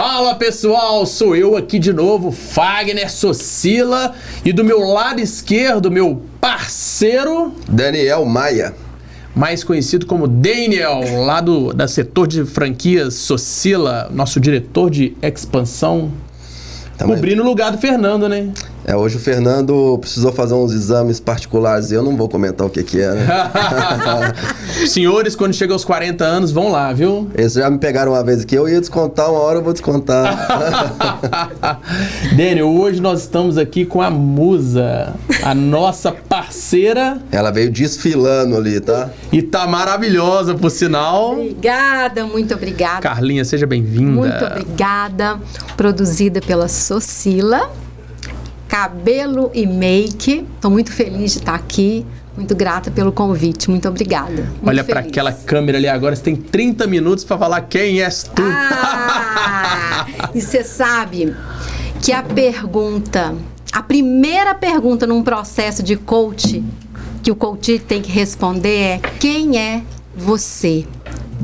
Fala pessoal, sou eu aqui de novo, Fagner Socila, e do meu lado esquerdo, meu parceiro Daniel Maia, mais conhecido como Daniel, lá da setor de franquias Socila, nosso diretor de expansão, cobrindo o lugar do Fernando, né? Hoje o Fernando precisou fazer uns exames particulares e eu não vou comentar o que é, né? Senhores, quando chegam aos 40 anos, vão lá, viu? Eles já me pegaram uma vez aqui, eu ia descontar, uma hora eu vou descontar. Daniel, hoje nós estamos aqui com a Musa, a nossa parceira. Ela veio desfilando ali, tá? E tá maravilhosa, por sinal. Obrigada, muito obrigada. Carlinha, seja bem-vinda. Muito obrigada. Produzida pela Socila. Cabelo e make. Estou muito feliz de estar aqui. Muito grata pelo convite. Muito obrigada. Muito Olha para feliz. aquela câmera ali agora. Você tem 30 minutos para falar quem és tu. E você sabe que a primeira pergunta num processo de coach, que o coach tem que responder é: quem é você?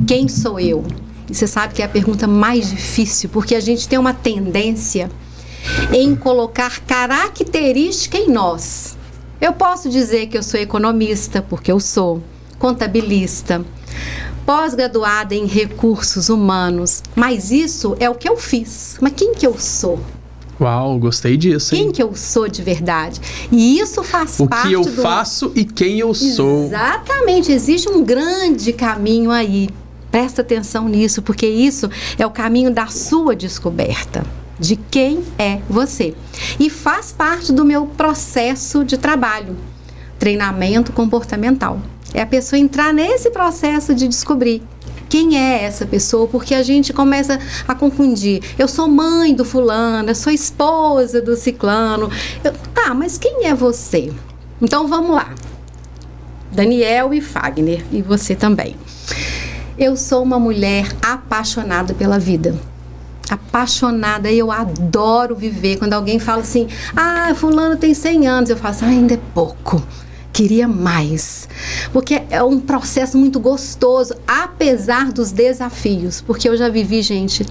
Quem sou eu? E você sabe que é a pergunta mais difícil, porque a gente tem uma tendência em colocar característica em nós. Eu posso dizer que eu sou economista, porque eu sou, contabilista, pós-graduada em recursos humanos, mas isso é o que eu fiz. Mas quem que eu sou? Uau, gostei disso, hein? Quem que eu sou de verdade? E isso faz parte do... O que eu faço e quem eu sou. Exatamente, existe um grande caminho aí. Presta atenção nisso, porque isso é o caminho da sua descoberta. De quem é você. E faz parte do meu processo de trabalho, treinamento comportamental. É a pessoa entrar nesse processo de descobrir quem é essa pessoa, porque a gente começa a confundir. Eu sou mãe do fulano, eu sou esposa do ciclano. Tá, mas quem é você? Então vamos lá. Daniel e Fagner, e você também. Eu sou uma mulher apaixonada pela vida. Apaixonada, eu adoro viver. Quando alguém fala assim, fulano tem 100 anos, eu falo assim, ainda é pouco, queria mais, porque é um processo muito gostoso, apesar dos desafios, porque eu já vivi, gente,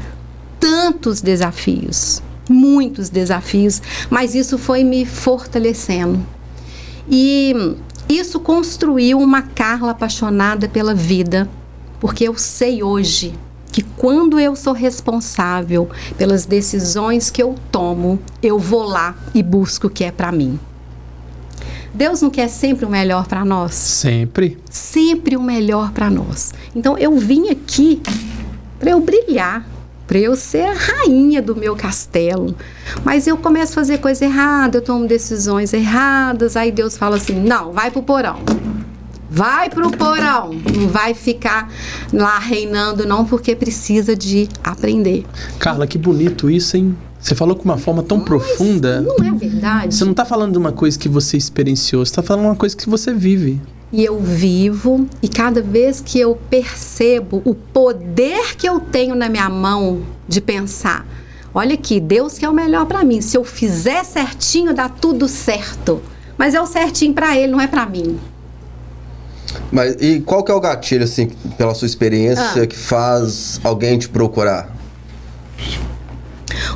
tantos desafios, muitos desafios, mas isso foi me fortalecendo, e isso construiu uma Carla apaixonada pela vida, porque eu sei hoje que quando eu sou responsável pelas decisões que eu tomo, eu vou lá e busco o que é para mim. Deus não quer sempre o melhor para nós? Sempre. Sempre o melhor para nós. Então eu vim aqui para eu brilhar, para eu ser a rainha do meu castelo. Mas eu começo a fazer coisa errada, eu tomo decisões erradas, aí Deus fala assim, não, vai pro porão. Vai pro porão, não vai ficar lá reinando não, porque precisa de aprender. Carla, que bonito isso, hein? Você falou com uma forma tão profunda. Não é verdade? Você não tá falando de uma coisa que você experienciou, você tá falando de uma coisa que você vive. E eu vivo, e cada vez que eu percebo o poder que eu tenho na minha mão de pensar, olha aqui, Deus quer o melhor para mim, se eu fizer certinho dá tudo certo, mas é o certinho para Ele, não é para mim. Mas e qual que é o gatilho, assim, pela sua experiência, que faz alguém te procurar?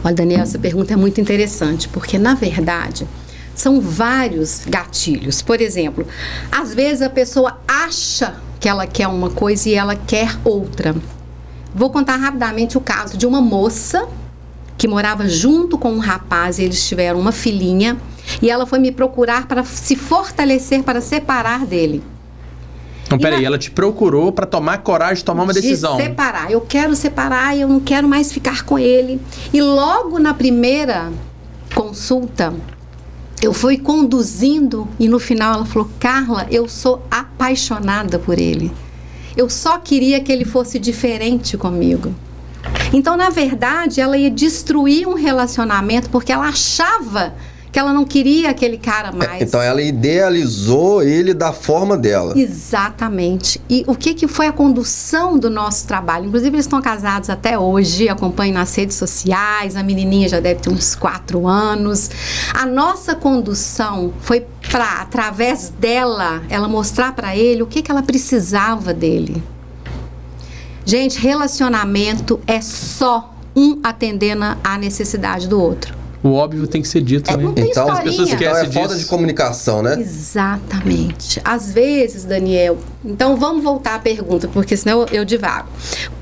Olha, Daniel, essa pergunta é muito interessante, porque, na verdade, são vários gatilhos. Por exemplo, às vezes a pessoa acha que ela quer uma coisa e ela quer outra. Vou contar rapidamente o caso de uma moça que morava junto com um rapaz e eles tiveram uma filhinha e ela foi me procurar para se fortalecer, para separar dele. Então, peraí, ela te procurou para tomar coragem de tomar uma decisão. De separar. Eu quero separar, eu não quero mais ficar com ele. E logo na primeira consulta, eu fui conduzindo e no final ela falou, Carla, eu sou apaixonada por ele. Eu só queria que ele fosse diferente comigo. Então, na verdade, ela ia destruir um relacionamento porque ela achava que ela não queria aquele cara mais. Então ela idealizou ele da forma dela. Exatamente. E o que foi a condução do nosso trabalho? Inclusive eles estão casados até hoje, acompanham nas redes sociais, a menininha já deve ter uns 4 anos. A nossa condução foi para, através dela, ela mostrar para ele o que ela precisava dele. Gente, relacionamento é só um atendendo à necessidade do outro. O óbvio tem que ser dito, né? Não tem Então, as pessoas historinha. esquecem Então é falta de comunicação, né? Exatamente. Às vezes, Daniel, então vamos voltar à pergunta, porque senão eu divago.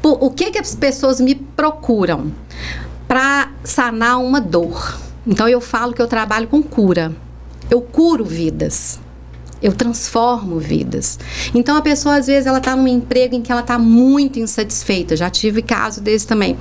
O que as pessoas me procuram para sanar uma dor? Então eu falo que eu trabalho com cura. Eu curo vidas. Eu transformo vidas. Então a pessoa às vezes ela está num emprego em que ela está muito insatisfeita. Já tive caso desse também.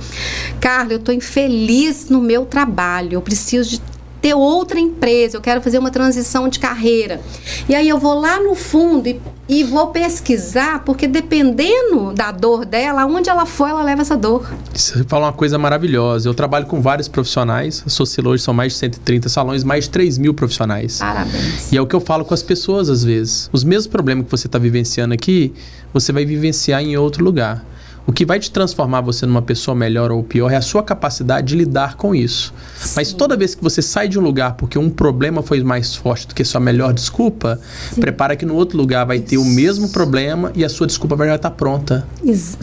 Carla, eu estou infeliz no meu trabalho. Eu preciso de ter outra empresa. Eu quero fazer uma transição de carreira. E aí eu vou lá no fundo e vou pesquisar, porque dependendo da dor dela, aonde ela for, ela leva essa dor. Você fala uma coisa maravilhosa. Eu trabalho com vários profissionais. A Socila hoje são mais de 130 salões, mais de 3.000 profissionais. Parabéns. E é o que eu falo com as pessoas às vezes. Os mesmos problemas que você está vivenciando aqui, você vai vivenciar em outro lugar. O que vai te transformar você numa pessoa melhor ou pior é a sua capacidade de lidar com isso. Sim. Mas toda vez que você sai de um lugar porque um problema foi mais forte do que sua melhor desculpa, sim, prepara que no outro lugar vai ter o mesmo problema e a sua desculpa vai já estar pronta.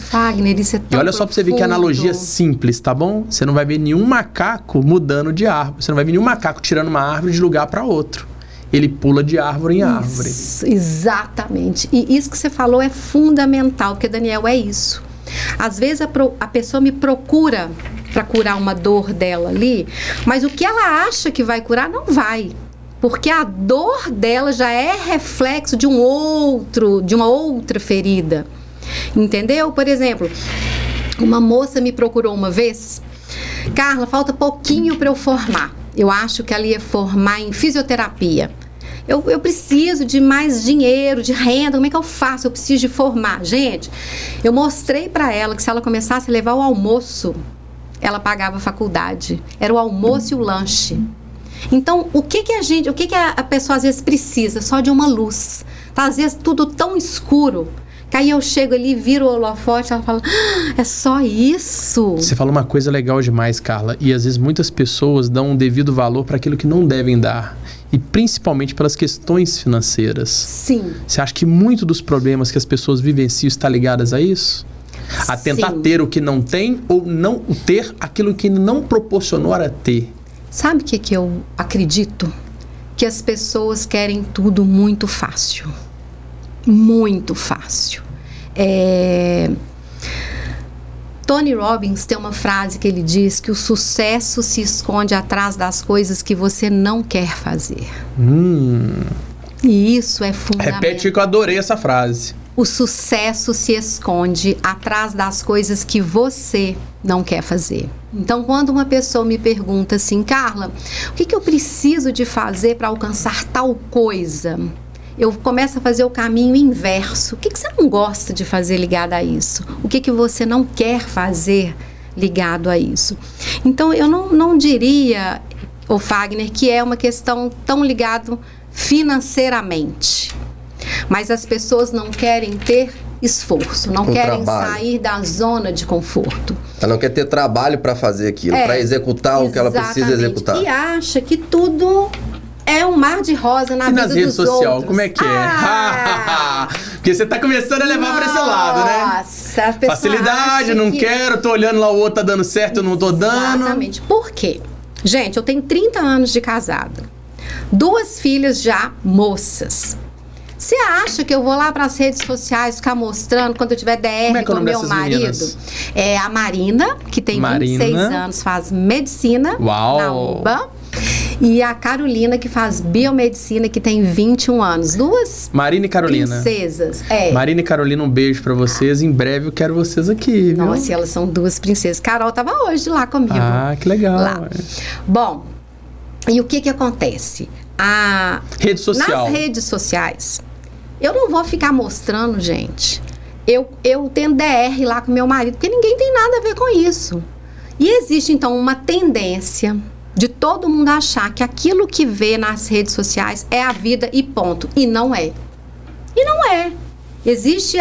Wagner, isso é tão E olha só pra você ver que a analogia é simples, tá bom? Você não vai ver nenhum macaco mudando de árvore. Você não vai ver nenhum macaco tirando uma árvore de lugar para outro. Ele pula de árvore em árvore. Isso, exatamente. E isso que você falou é fundamental, porque, Daniel, é isso. Às vezes a pessoa me procura para curar uma dor dela ali, mas o que ela acha que vai curar, não vai. Porque a dor dela já é reflexo de uma outra ferida. Entendeu? Por exemplo, uma moça me procurou uma vez. Carla, falta pouquinho para eu formar. Eu acho que ela ia formar em fisioterapia. Eu preciso de mais dinheiro, de renda, como é que eu faço? Eu preciso de formar. Gente, eu mostrei para ela que se ela começasse a levar o almoço, ela pagava a faculdade. Era o almoço e o lanche. Então, o que a pessoa às vezes precisa? Só de uma luz. Tá, às vezes tudo tão escuro, que aí eu chego ali, viro o holofote, ela fala, é só isso? Você fala uma coisa legal demais, Carla, e às vezes muitas pessoas dão um devido valor para aquilo que não devem dar. E principalmente pelas questões financeiras. Sim. Você acha que muito dos problemas que as pessoas vivenciam está ligadas a isso? A tentar Sim. ter o que não tem ou não ter aquilo que não proporcionou a ter. Sabe o que eu acredito? Que as pessoas querem tudo muito fácil. Muito fácil. Tony Robbins tem uma frase que ele diz que o sucesso se esconde atrás das coisas que você não quer fazer. E isso é fundamental. Repete que eu adorei essa frase. O sucesso se esconde atrás das coisas que você não quer fazer. Então, quando uma pessoa me pergunta assim, Carla, o que eu preciso de fazer para alcançar tal coisa? Eu começo a fazer o caminho inverso. O que você não gosta de fazer ligado a isso? O que você não quer fazer ligado a isso? Então, eu não diria, Wagner, que é uma questão tão ligada financeiramente. Mas as pessoas não querem ter esforço, não querem sair da zona de conforto. Ela não quer ter trabalho para fazer aquilo, para executar o que ela precisa executar. E acha que tudo é um mar de rosa na vida dos outros. E nas redes sociais, como é que é? Porque você tá começando a levar para esse lado, né? Nossa, facilidade, não quero, tô olhando lá o outro tá dando certo, eu não tô dando. Exatamente. Por quê? Gente, eu tenho 30 anos de casada. 2 filhas já moças. Você acha que eu vou lá para as redes sociais ficar mostrando quando eu tiver DR com o meu marido? Meninas? É a Marina, que tem 26 anos, faz medicina na UBA. E a Carolina, que faz biomedicina, que tem 21 anos. 2 Marina e Carolina. Princesas. Marina e Carolina, um beijo pra vocês. Em breve eu quero vocês aqui, viu? Nossa, elas são 2 princesas. Carol tava hoje lá comigo. Ah, que legal. Lá. Bom, e o que acontece? Rede social. Nas redes sociais, eu não vou ficar mostrando, gente. Eu tenho DR lá com meu marido, porque ninguém tem nada a ver com isso. E existe, então, uma tendência de todo mundo achar que aquilo que vê nas redes sociais é a vida e ponto. E não é. E não é. Existe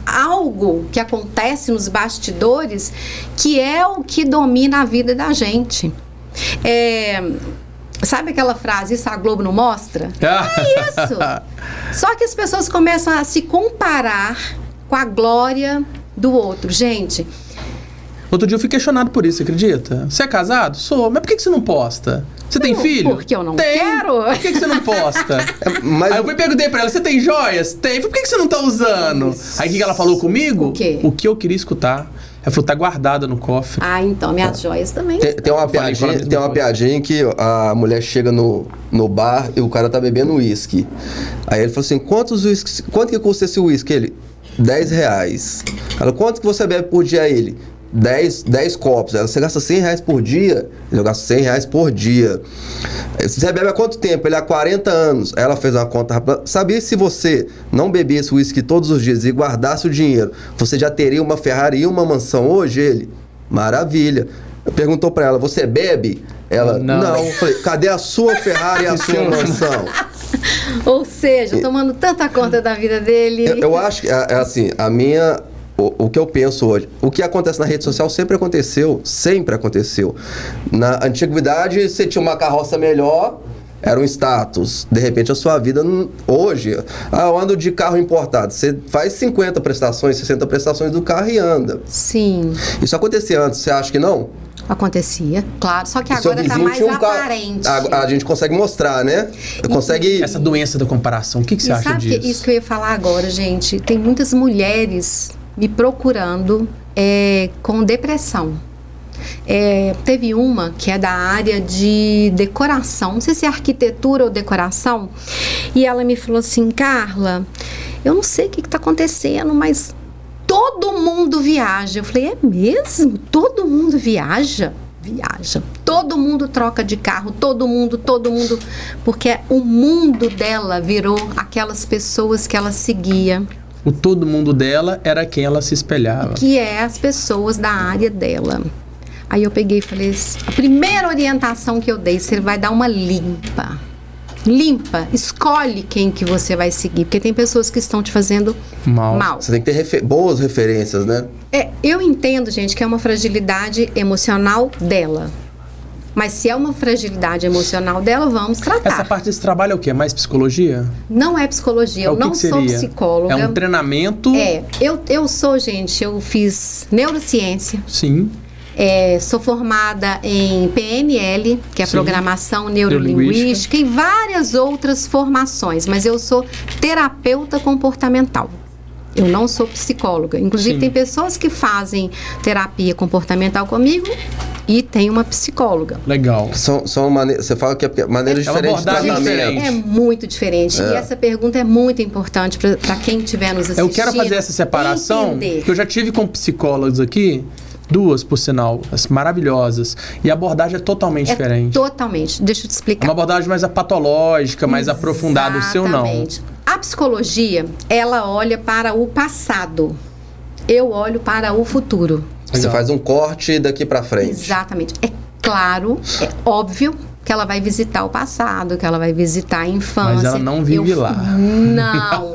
algo que acontece nos bastidores que é o que domina a vida da gente. Sabe aquela frase, isso a Globo não mostra? É isso. Só que as pessoas começam a se comparar com a glória do outro. Gente, Outro dia eu fui questionado por isso, você acredita? Você é casado? Sou. Mas por que você não posta? Você tem filho? Porque eu não quero. Por que você não posta? Mas... Aí eu perguntei pra ela, você tem joias? Tem. Por que você não tá usando? Isso. Aí o que ela falou comigo? O quê? O que eu queria escutar. Ela falou, tá guardada no cofre. Ah, então, minhas joias também. Tem uma piadinha que a mulher chega no bar e o cara tá bebendo uísque. Aí ele falou assim, quanto que custa esse uísque? Ele, R$10. Ela, quanto que você bebe por dia? Ele, 10 copos. Ela, você gasta R$100 por dia? Ele, eu gasto R$100 por dia. Você bebe há quanto tempo? Ele, há 40 anos. Ela fez uma conta rápida. Sabia se você não bebesse uísque todos os dias e guardasse o dinheiro, você já teria uma Ferrari e uma mansão hoje? Ele, maravilha. Perguntou pra ela, você bebe? Ela, não. Eu falei, cadê a sua Ferrari e a sua mansão? Ou seja, tomando tanta conta da vida dele. Eu acho que, assim, o que eu penso hoje, o que acontece na rede social sempre aconteceu. Na antiguidade, você tinha uma carroça melhor, era um status. De repente, a sua vida, hoje, eu ando de carro importado. Você faz 50 prestações, 60 prestações do carro e anda. Sim. Isso acontecia antes, você acha que não? Acontecia, claro. Só que agora tá mais aparente. A gente consegue mostrar, né? Consegue... Essa doença da comparação, o que você acha disso? Sabe isso que eu ia falar agora, gente? Tem muitas mulheres me procurando com depressão. Teve uma que é da área de decoração, não sei se é arquitetura ou decoração, e ela me falou assim, Carla, eu não sei o que está acontecendo, mas todo mundo viaja. Eu falei, é mesmo? Todo mundo viaja? Viaja. Todo mundo troca de carro, todo mundo, porque o mundo dela virou aquelas pessoas que ela seguia. O todo mundo dela era quem ela se espelhava. Que é as pessoas da área dela. Aí eu peguei e falei, a primeira orientação que eu dei, você vai dar uma limpa. Limpa, escolhe quem que você vai seguir, porque tem pessoas que estão te fazendo mal. Você tem que ter boas referências, né? Eu entendo, gente, que é uma fragilidade emocional dela. Mas se é uma fragilidade emocional dela, vamos tratar. Essa parte desse trabalho é o quê? É mais psicologia? Não é psicologia, eu não sou psicóloga. É um treinamento? Eu sou, gente, eu fiz neurociência. Sim. Sou formada em PNL, que é Programação Neurolinguística, e várias outras formações, mas eu sou terapeuta comportamental. Eu não sou psicóloga. Inclusive, tem pessoas que fazem terapia comportamental comigo e tem uma psicóloga. Legal. Você fala que é maneira diferente de tratamento. É muito diferente. E essa pergunta é muito importante para quem estiver nos assistindo. Eu quero fazer essa separação, porque eu já tive com psicólogos aqui, 2, por sinal, as maravilhosas. E a abordagem é totalmente diferente. Totalmente. Deixa eu te explicar. É uma abordagem mais patológica, mais aprofundada. O seu não. A psicologia, ela olha para o passado. Eu olho para o futuro. Você faz um corte daqui para frente. Exatamente. É claro, é óbvio que ela vai visitar o passado, que ela vai visitar a infância. Mas ela não vive lá. Não.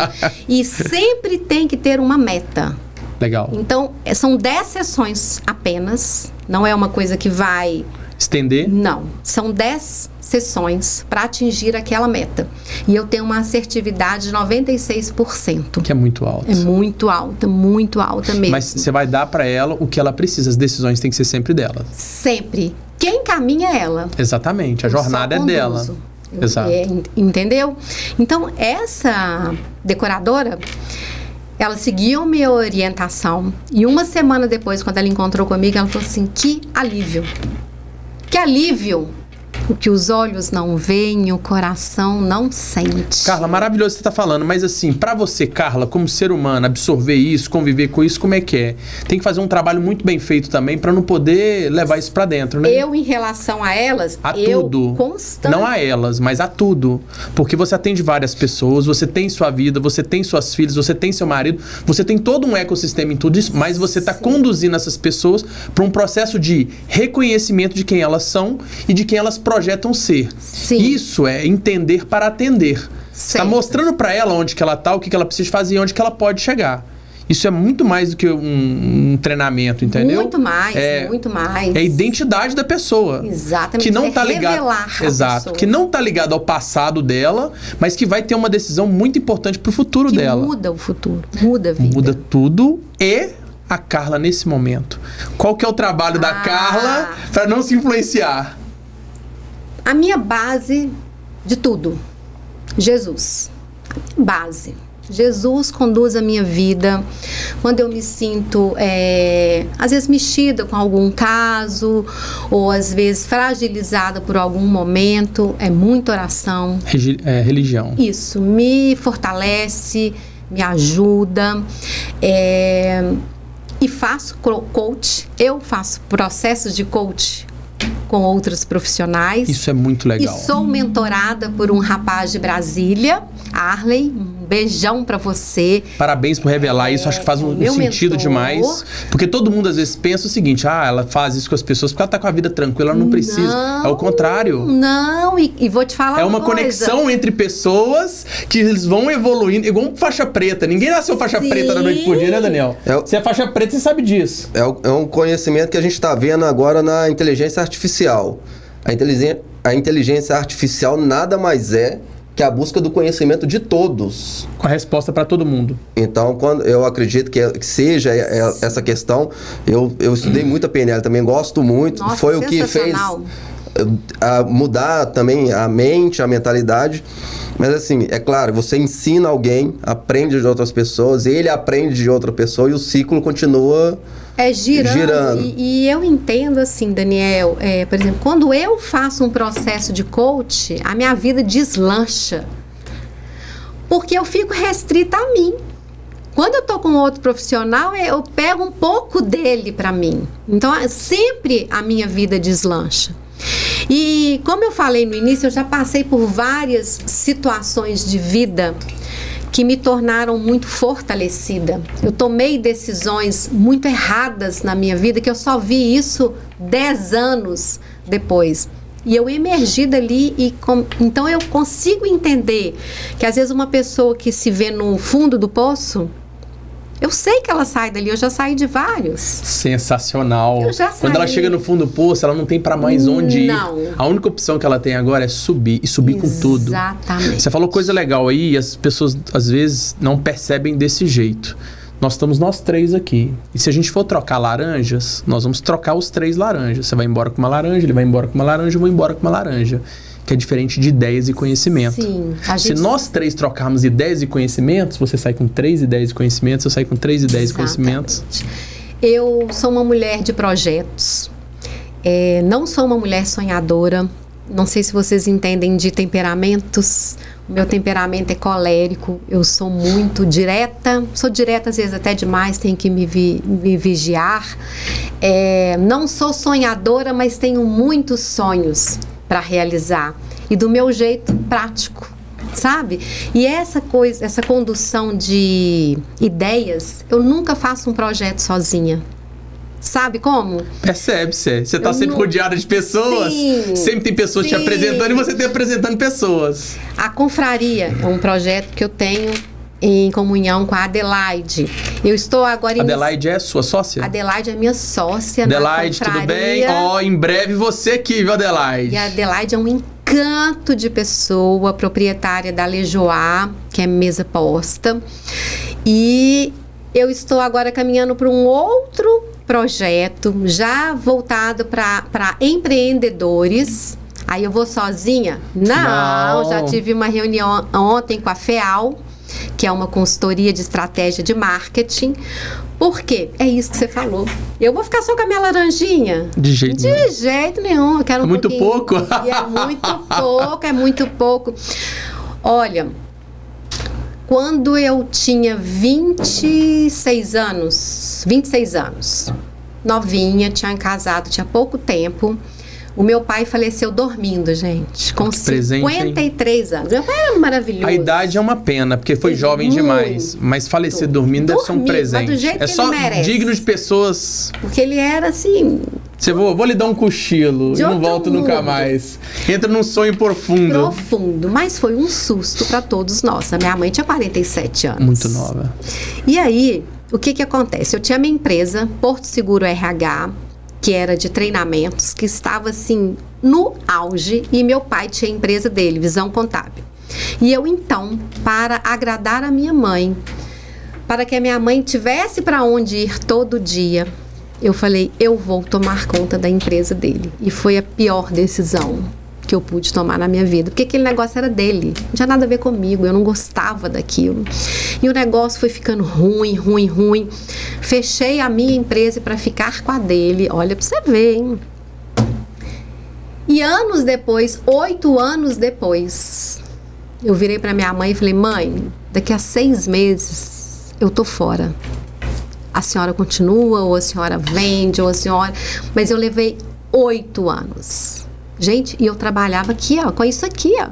E sempre tem que ter uma meta. Legal. Então, são 10 sessões apenas. Não é uma coisa que vai... estender? Não. São 10 sessões para atingir aquela meta. E eu tenho uma assertividade de 96%. Que é muito alta. É muito alta mesmo. Mas você vai dar para ela o que ela precisa. As decisões têm que ser sempre dela. Sempre. Quem caminha é ela. Exatamente. A jornada é dela. Exato. Entendeu? Então, essa decoradora... ela seguiu minha orientação e uma semana depois, quando ela encontrou comigo, ela falou assim, que alívio. Que alívio. O que os olhos não veem, o coração não sente. Carla, maravilhoso você tá falando, mas assim, pra você, Carla, como ser humano, absorver isso, conviver com isso, como é que é? Tem que fazer um trabalho muito bem feito também pra não poder levar isso pra dentro, né? Eu, em relação a elas, tudo. Não a elas, mas a tudo. Porque você atende várias pessoas, você tem sua vida, você tem suas filhas, você tem seu marido, você tem todo um ecossistema em tudo isso, mas você tá conduzindo essas pessoas pra um processo de reconhecimento de quem elas são e de quem elas projetam ser. Sim. Isso é entender para atender. Você está mostrando para ela onde que ela está, o que ela precisa fazer e onde que ela pode chegar. Isso é muito mais do que um treinamento, entendeu? Muito mais, muito mais. É a identidade da pessoa. Exatamente. Que não tá ligado, exato. Que não tá ligado ao passado dela, mas que vai ter uma decisão muito importante pro futuro dela. Muda o futuro, muda a vida. Muda tudo e a Carla nesse momento? Qual que é o trabalho da Carla para não se influenciar? A minha base de tudo, Jesus. Base. Jesus conduz a minha vida. Quando eu me sinto, às vezes, mexida com algum caso, ou às vezes fragilizada por algum momento, é muita oração. Religião. Isso, me fortalece, me ajuda. E faço coach. Eu faço processos de coach com outros profissionais. Isso é muito legal. E sou mentorada por um rapaz de Brasília, Arley. Um beijão pra você. Parabéns por revelar isso. Acho que faz um sentido demais. Porque todo mundo às vezes pensa o seguinte: ela faz isso com as pessoas porque ela tá com a vida tranquila, ela não precisa. É o contrário. Não, e vou te falar uma conexão entre pessoas que eles vão evoluindo, igual faixa preta. Ninguém nasceu faixa preta da noite pro dia, né, Daniel? Você é faixa preta, você sabe disso. É um conhecimento que a gente tá vendo agora na inteligência artificial. A inteligência artificial nada mais é que a busca do conhecimento de todos. Com a resposta para todo mundo. Então, quando eu acredito que seja essa questão, eu estudei muito a PNL também, gosto muito. Nossa, foi o que fez mudar também a mente, a mentalidade. Mas assim, é claro, você ensina alguém, aprende de outras pessoas, ele aprende de outra pessoa e o ciclo continua girando. E eu entendo assim, Daniel, por exemplo, quando eu faço um processo de coach, a minha vida deslancha. Porque eu fico restrita a mim. Quando eu tô com outro profissional, eu pego um pouco dele para mim. Então, sempre a minha vida deslancha. E como eu falei no início, eu já passei por várias situações de vida que me tornaram muito fortalecida. Eu tomei decisões muito erradas na minha vida, que eu só vi isso 10 anos depois. E eu emergi dali então eu consigo entender que às vezes uma pessoa que se vê no fundo do poço, eu sei que ela sai dali, eu já saí de vários. Sensacional. Eu já saí. Quando ela chega no fundo do poço, ela não tem pra mais onde ir. A única opção que ela tem agora é subir, e subir com tudo. Exatamente. Você falou coisa legal aí, e as pessoas às vezes não percebem desse jeito. Nós estamos nós 3 aqui. E se a gente for trocar laranjas, nós vamos trocar os 3 laranjas. Você vai embora com uma laranja, ele vai embora com uma laranja, eu vou embora com uma laranja. Que é diferente de ideias e conhecimento. Sim. Se nós 3 trocarmos ideias e conhecimentos, você sai com 3 ideias e conhecimentos, eu saio com 3 ideias e conhecimentos. Eu sou uma mulher de projetos. Não sou uma mulher sonhadora. Não sei se vocês entendem de temperamentos. O meu temperamento é colérico. Eu sou muito direta. Sou direta às vezes até demais, tenho que me vigiar. Não sou sonhadora, mas tenho muitos sonhos para realizar, e do meu jeito prático, sabe? E essa condução de ideias, eu nunca faço um projeto sozinha. Sabe como? Percebe-se. Você tá sempre rodeada de pessoas. Sim, sempre tem pessoas te apresentando e você tá apresentando pessoas. A Confraria é um projeto que eu tenho em comunhão com a Adelaide. Eu estou agora... Adelaide é sua sócia? Adelaide é minha sócia. Adelaide, tudo bem? Em breve você aqui, viu, Adelaide? E a Adelaide é um encanto de pessoa, proprietária da Lejoá, que é mesa posta. E eu estou agora caminhando para um outro projeto, já voltado para empreendedores. Aí eu vou sozinha? Não, já tive uma reunião ontem com a FEAL, que é uma consultoria de estratégia de marketing. Por quê? É isso que você falou. Eu vou ficar só com a minha laranjinha? De jeito nenhum. Eu quero um muito pouco. E é muito pouco. Olha, quando eu tinha 26 anos, novinha, tinha casado, tinha pouco tempo, o meu pai faleceu dormindo, gente, com 53 anos. Meu pai era maravilhoso. A idade é uma pena, porque foi jovem demais. Mas falecer dormindo deve ser um presente. Mas do jeito que só ele merece. Digno de pessoas. Porque ele era assim... Vou lhe dar um cochilo e não volto nunca mais. Entra num sonho profundo. Mas foi um susto para todos nós. A minha mãe tinha 47 anos. Muito nova. E aí, o que acontece? Eu tinha minha empresa, Porto Seguro RH, que era de treinamentos, que estava assim no auge, e meu pai tinha a empresa dele, Visão Contábil. E eu então, para agradar a minha mãe, para que a minha mãe tivesse para onde ir todo dia, eu falei, eu vou tomar conta da empresa dele. E foi a pior decisão que eu pude tomar na minha vida, porque aquele negócio era dele, não tinha nada a ver comigo, eu não gostava daquilo. E o negócio foi ficando ruim. Fechei a minha empresa para ficar com a dele. Olha pra você ver, hein? E anos depois, 8 anos depois, eu virei pra minha mãe e falei, mãe, daqui a 6 meses eu tô fora. A senhora continua, ou a senhora vende, ou a senhora... Mas eu levei 8 anos. Gente, e eu trabalhava aqui, ó, com isso aqui, ó.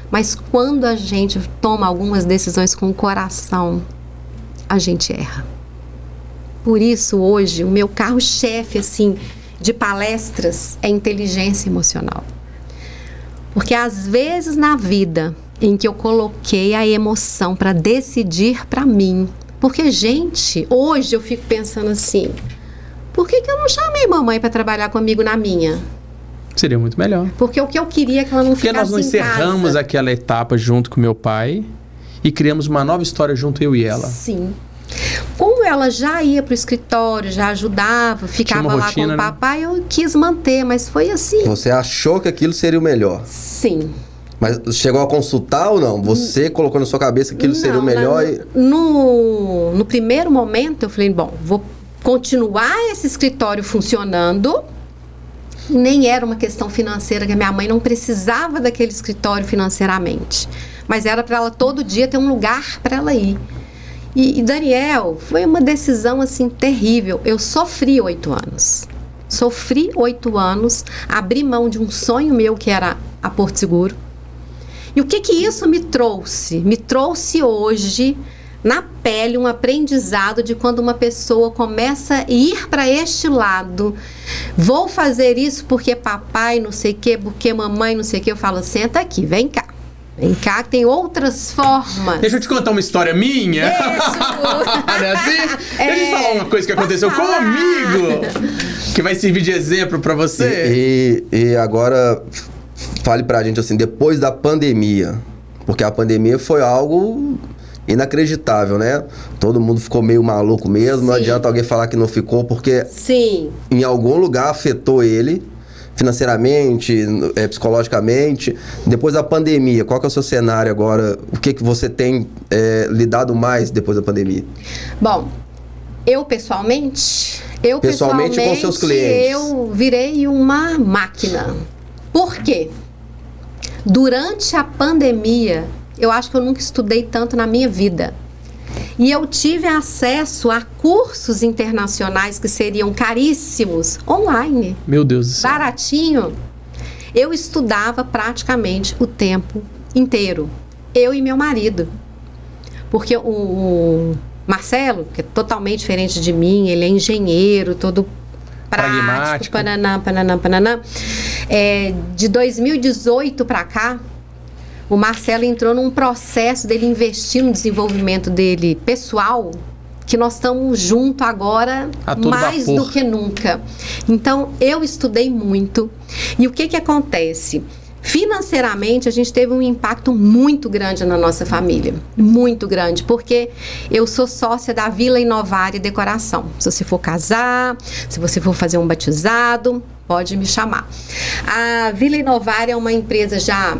Mas quando a gente toma algumas decisões com o coração, a gente erra. Por isso, hoje, o meu carro-chefe, assim, de palestras é inteligência emocional. Porque às vezes na vida em que eu coloquei a emoção para decidir para mim, porque, gente, hoje eu fico pensando assim, por que eu não chamei mamãe para trabalhar comigo na minha? Seria muito melhor. Porque o que eu queria é que ela não ficasse em casa. Porque nós não encerramos aquela etapa junto com meu pai e criamos uma nova história junto eu e ela. Sim. Como ela já ia pro escritório, já ajudava, ficava lá com o papai, eu quis manter, mas foi assim. Você achou que aquilo seria o melhor? Sim. Mas chegou a consultar ou não? Você colocou na sua cabeça que aquilo seria o melhor? No primeiro momento, eu falei, bom, vou continuar esse escritório funcionando. Nem era uma questão financeira, que a minha mãe não precisava daquele escritório financeiramente. Mas era para ela todo dia ter um lugar para ela ir. E Daniel, foi uma decisão assim terrível. Eu sofri 8 anos. Sofri 8 anos, abri mão de um sonho meu que era a Porto Seguro. E o que isso me trouxe? Me trouxe hoje na pele um aprendizado de quando uma pessoa começa a ir para este lado. Vou fazer isso porque papai não sei o que, porque mamãe não sei o que. Eu falo, senta aqui, vem cá. Vem cá, que tem outras formas. Deixa eu te contar uma história minha. Não é assim? Deixa eu te falar uma coisa que aconteceu comigo, que vai servir de exemplo para você. E agora, fale pra gente assim, depois da pandemia, porque a pandemia foi algo inacreditável, né? Todo mundo ficou meio maluco mesmo. Sim. Não adianta alguém falar que não ficou, porque sim, em algum lugar afetou ele financeiramente, psicologicamente. Depois da pandemia, qual que é o seu cenário agora? O que você tem lidado mais depois da pandemia? Bom, eu pessoalmente com seus clientes, eu virei uma máquina. Por quê? Durante a pandemia, eu acho que eu nunca estudei tanto na minha vida. E eu tive acesso a cursos internacionais que seriam caríssimos, online. Meu Deus do céu. Baratinho. Eu estudava praticamente o tempo inteiro. Eu e meu marido. Porque o Marcelo, que é totalmente diferente de mim, ele é engenheiro, todo prático, pananã. De 2018 para cá, o Marcelo entrou num processo dele investir no desenvolvimento dele pessoal, que nós estamos juntos agora mais do que nunca. Então, eu estudei muito. E o que acontece? Financeiramente, a gente teve um impacto muito grande na nossa família. Muito grande, porque eu sou sócia da Vila Inovar e Decoração. Se você for casar, se você for fazer um batizado, pode me chamar. A Vila Inovar é uma empresa já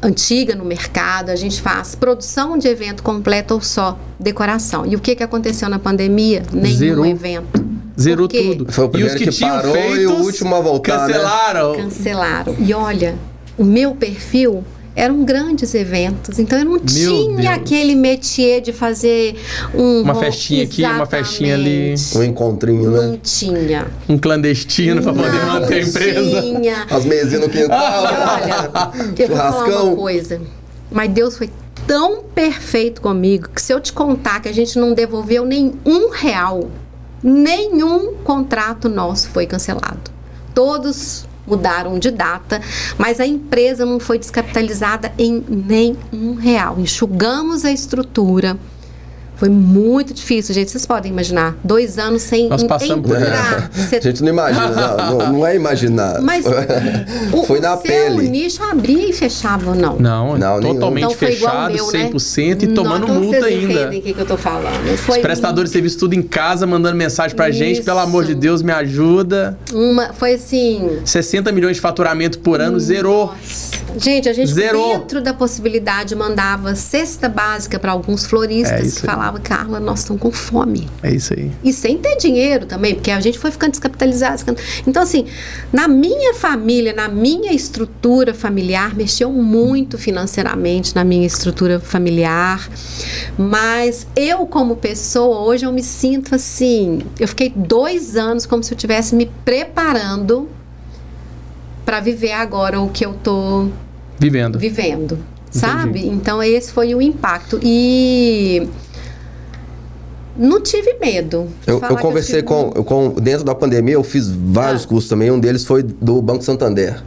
antiga no mercado, a gente faz produção de evento completo ou só decoração. E o que aconteceu na pandemia? Nenhum evento. Zerou tudo. Foi o primeiro que parou feitos, e o último a voltar, cancelaram. Né? Cancelaram. E olha, o meu perfil eram grandes eventos, então eu não tinha aquele métier de fazer uma festinha aqui, uma festinha ali, um encontrinho, né? Não tinha. Um clandestino para poder manter a empresa. Tinha. As mesinhas no quintal. Olha, eu vou falar uma coisa, mas Deus foi tão perfeito comigo que se eu te contar que a gente não devolveu nem R$1, nenhum contrato nosso foi cancelado. Todos mudaram de data, mas a empresa não foi descapitalizada em nem R$1. Enxugamos a estrutura Foi muito difícil, gente. Vocês podem imaginar. 2 anos sem Nós passamos por entrar. A gente não imagina, não é imaginar. Mas foi na pele. O nicho abria e fechava ou não? Não, totalmente então, fechado, meu, 100% né? e tomando então multa vocês ainda. Entendem o que eu tô falando. Os prestadores de serviço tudo em casa, mandando mensagem pra gente, pelo amor de Deus, me ajuda. Foi assim... 60 milhões de faturamento por ano, zerou. Gente, a gente Zerou. dentro da possibilidade mandava cesta básica para alguns floristas que falavam, Carla, nós estamos com fome. É isso aí. E sem ter dinheiro também, porque a gente foi ficando descapitalizado. Então, assim, na minha família, na minha estrutura familiar, mexeu muito financeiramente na minha estrutura familiar. Mas eu, como pessoa, hoje eu me sinto assim... Eu fiquei 2 anos como se eu estivesse me preparando para viver agora o que eu tô vivendo, sabe? Então esse foi o impacto e não tive medo. Eu conversei dentro da pandemia, eu fiz vários cursos também, um deles foi do Banco Santander,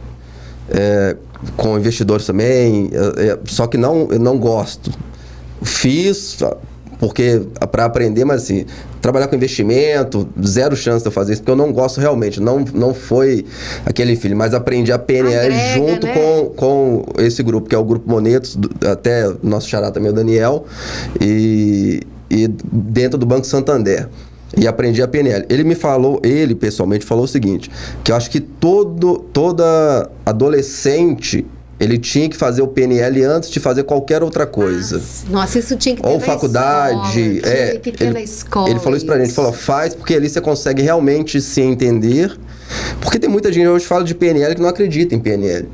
com investidores também, só que eu não gosto. Fiz porque para aprender, mas assim, trabalhar com investimento, zero chance de eu fazer isso, porque eu não gosto realmente, não foi aquele filho, mas aprendi a PNL junto, né? com esse grupo, que é o Grupo Monetos, até o nosso xará também, o Daniel, e dentro do Banco Santander. E aprendi a PNL. Ele pessoalmente falou o seguinte, que eu acho que toda adolescente, ele tinha que fazer o PNL antes de fazer qualquer outra coisa. Nossa, isso tinha que ter ou faculdade. Tinha que ter na escola. Ele falou isso pra gente, falou, faz, porque ali você consegue realmente se entender. Porque tem muita gente hoje que fala de PNL que não acredita em PNL.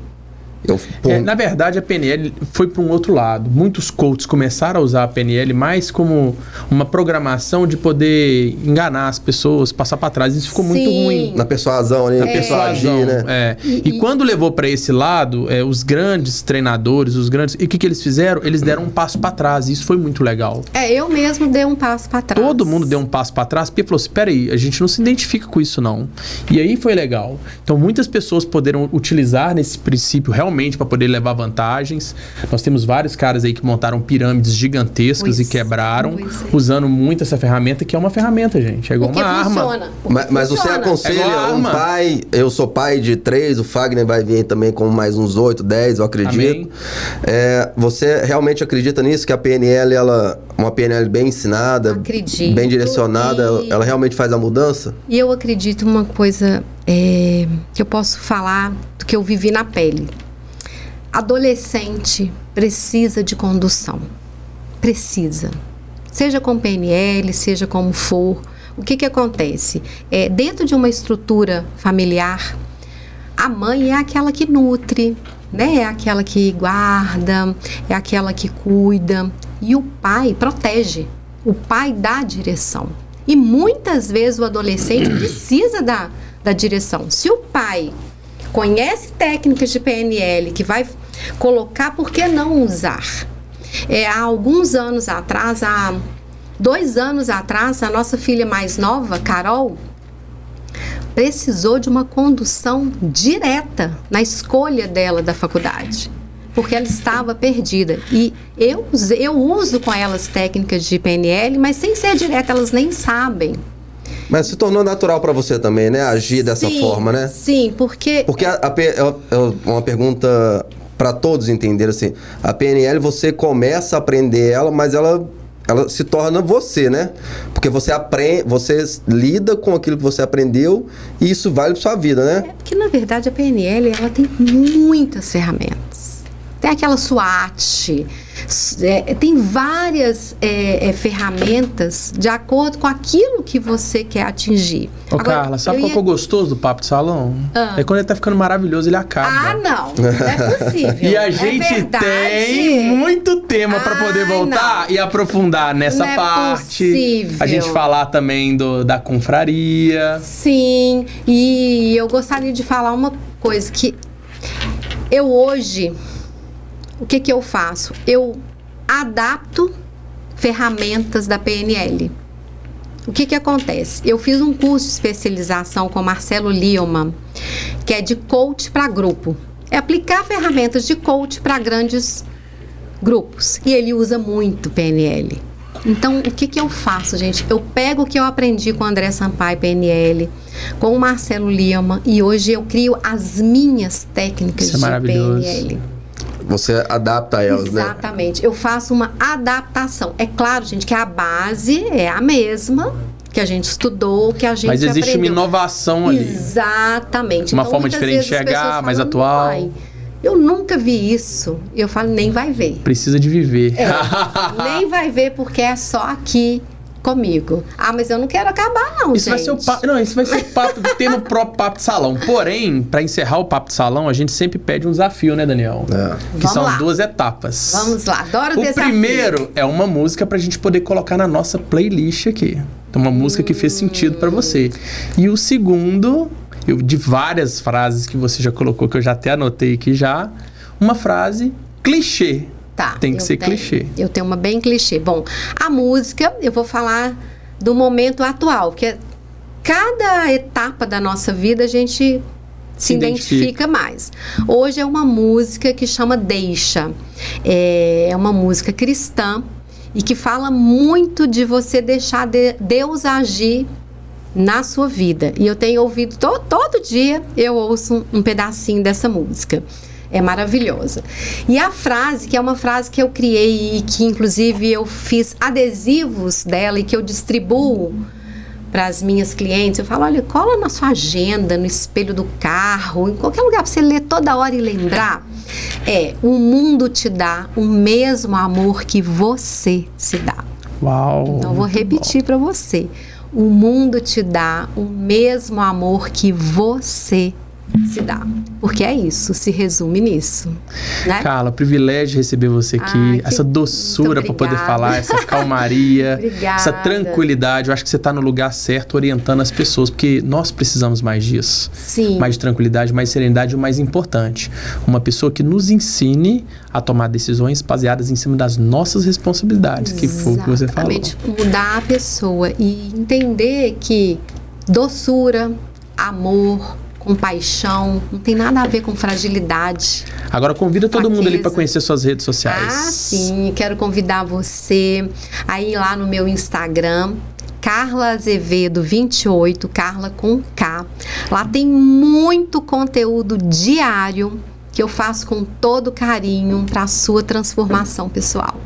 Na verdade, a PNL foi para um outro lado. Muitos coaches começaram a usar a PNL mais como uma programação de poder enganar as pessoas, passar para trás. Isso ficou muito ruim. Na persuasão, né? Na persuasão, né? E quando levou para esse lado, os grandes treinadores, e o que eles fizeram? Eles deram um passo para trás. E isso foi muito legal. Eu mesmo dei um passo para trás. Todo mundo deu um passo para trás, porque falou assim, peraí, a gente não se identifica com isso, não. E aí foi legal. Então, muitas pessoas poderam utilizar nesse princípio realmente para poder levar vantagens. Nós temos vários caras aí que montaram pirâmides gigantescas e quebraram, usando muito essa ferramenta, que é uma ferramenta, gente. É igual uma arma. Mas você aconselha um pai, eu sou pai de 3, o Fagner vai vir também com mais uns 8, 10, eu acredito. Você realmente acredita nisso, que a PNL, uma PNL bem ensinada, bem direcionada, ela realmente faz a mudança? E eu acredito uma coisa que eu posso falar do que eu vivi na pele. Adolescente precisa de condução. Precisa. Seja com PNL, seja como for. O que acontece? Dentro de uma estrutura familiar, a mãe é aquela que nutre, né? É aquela que guarda, é aquela que cuida. E o pai protege. O pai dá direção. E muitas vezes o adolescente precisa da direção. Se o pai conhece técnicas de PNL que vai colocar, por que não usar? Há alguns anos atrás, há 2 anos atrás, a nossa filha mais nova, Carol, precisou de uma condução direta na escolha dela da faculdade, porque ela estava perdida. E eu uso com elas técnicas de PNL, mas sem ser direta, elas nem sabem. Mas se tornou natural para você também, né? Agir dessa forma, né? Sim, porque... Porque uma pergunta para todos entenderem, assim, a PNL você começa a aprender ela, mas ela se torna você, né? Porque você aprende, você lida com aquilo que você aprendeu e isso vale para sua vida, né? Porque, na verdade, a PNL, ela tem muitas ferramentas. Tem aquela SWOT, tem várias ferramentas de acordo com aquilo que você quer atingir. Ô, Carla, sabe qual que é o gostoso do papo de salão? É quando ele tá ficando maravilhoso, ele acaba. Não é possível. E a gente tem muito tema para poder voltar e aprofundar nessa parte. Possível. A gente falar também da confraria. Sim, e eu gostaria de falar uma coisa que eu hoje... O que eu faço? Eu adapto ferramentas da PNL. O que acontece? Eu fiz um curso de especialização com Marcelo Lioman, que é de coach para grupo. É aplicar ferramentas de coach para grandes grupos. E ele usa muito PNL. Então, o que eu faço, gente? Eu pego o que eu aprendi com o André Sampaio, PNL, com o Marcelo Lima, e hoje eu crio as minhas técnicas Isso é de maravilhoso. PNL. Você adapta elas, né? Exatamente. Eu faço uma adaptação. É claro, gente, que a base é a mesma que a gente estudou, que a gente Mas existe aprendeu. uma inovação ali. Exatamente. Uma Então, forma muitas diferente de vezes as enxergar, pessoas mais falam, atual. "Ai, eu nunca vi isso." Eu falo, nem vai ver. Precisa de viver. Nem vai ver porque é só aqui comigo. Ah, mas eu não quero acabar, não, Isso gente. vai ser o papo. Não, isso vai ser o papo ter no próprio papo de salão. Porém, para encerrar o papo de salão, a gente sempre pede um desafio, né, Daniel? Que Vamos são lá. 2 etapas. Vamos lá, adoro o desafio. Primeiro é uma música pra gente poder colocar na nossa playlist aqui. Então, uma música que fez sentido pra você. E o segundo, de várias frases que você já colocou, que eu já até anotei aqui já, uma frase clichê. Tá, Tem que ser clichê. Eu tenho uma bem clichê. Bom, a música, eu vou falar do momento atual, porque cada etapa da nossa vida a gente se identifica mais. Hoje é uma música que chama Deixa. É uma música cristã e que fala muito de você deixar Deus agir na sua vida. E eu tenho ouvido todo dia, eu ouço um pedacinho dessa música. É maravilhosa. E a frase, que é uma frase que eu criei e que inclusive eu fiz adesivos dela e que eu distribuo para as minhas clientes, eu falo, olha, cola na sua agenda, no espelho do carro, em qualquer lugar para você ler toda hora e lembrar. O mundo te dá o mesmo amor que você se dá. Uau! Então eu vou repetir para você. O mundo te dá o mesmo amor que você se dá. Porque é isso, se resume nisso, né? Carla, privilégio receber você aqui. Essa doçura para poder falar, essa calmaria, Obrigada. Essa tranquilidade. Eu acho que você está no lugar certo, orientando as pessoas, porque nós precisamos mais disso. Sim. Mais de tranquilidade, mais serenidade e o mais importante, uma pessoa que nos ensine a tomar decisões baseadas em cima das nossas responsabilidades, que foi o que você falou. Exatamente. Mudar a pessoa e entender que doçura, amor, compaixão, não tem nada a ver com fragilidade. Agora convida todo mundo ali fraqueza. para conhecer suas redes sociais. Ah, sim, quero convidar você a ir lá no meu Instagram, Carla Azevedo 28, Carla com K. Lá tem muito conteúdo diário que eu faço com todo carinho para a sua transformação pessoal.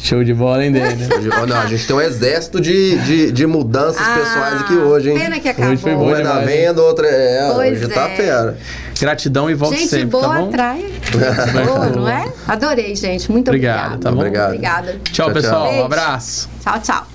Show de bola, hein, Dani? Não, a gente tem um exército de mudanças pessoais aqui hoje, hein? Pena que acabou. Hoje foi bom. Uma é na venda, outra Pois hoje tá fera. Gratidão e volte Gente sempre, boa tá bom? atrai. Boa, não é? Adorei, gente. Muito Obrigado, obrigada. tá bom? Obrigado. Obrigada. Tchau, Tchau, pessoal. tchau. Um abraço. Tchau, tchau.